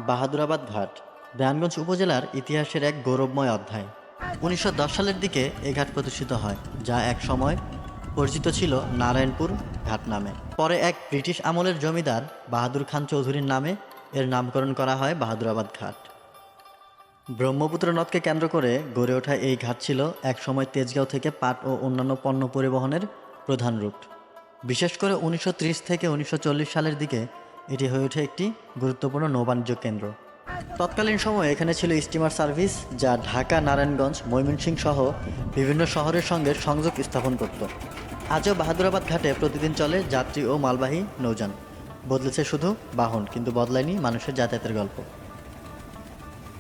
বাহাদুরাবাদ ঘাট নারায়ণগঞ্জ উপজেলার ইতিহাসের এক গৌরবময় অধ্যায়। ১৯১০ সালের দিকে এই ঘাট প্রতিষ্ঠিত হয়, যা এক সময় পরিচিত ছিল নারায়ণপুর ঘাট নামে। পরে এক ব্রিটিশ আমলের জমিদার বাহাদুর খান চৌধুরীর নামে এর নামকরণ করা হয় বাহাদুরাবাদ ঘাট। ব্রহ্মপুত্র নদকে কেন্দ্র করে গড়ে ওঠা এই ঘাট ছিল একসময় তেজগাঁও থেকে পাট ও অন্যান্য পণ্য পরিবহনের প্রধান রুট। বিশেষ করে ১৯৩০ থেকে ১৯৪০ সালের দিকে এটি হয়ে ওঠে একটি গুরুত্বপূর্ণ নৌবাণিজ্য কেন্দ্র। তৎকালীন সময়ে এখানে ছিল স্টিমার সার্ভিস, যা ঢাকা, নারায়ণগঞ্জ, ময়মনসিংহ সহ বিভিন্ন শহরের সঙ্গে সংযোগ স্থাপন করত। আজও বাহাদুরাবাদ ঘাটে প্রতিদিন চলে যাত্রী ও মালবাহী নৌযান। বদলেছে শুধু বাহন, কিন্তু বদলায়নি মানুষের যাতায়াতের গল্প।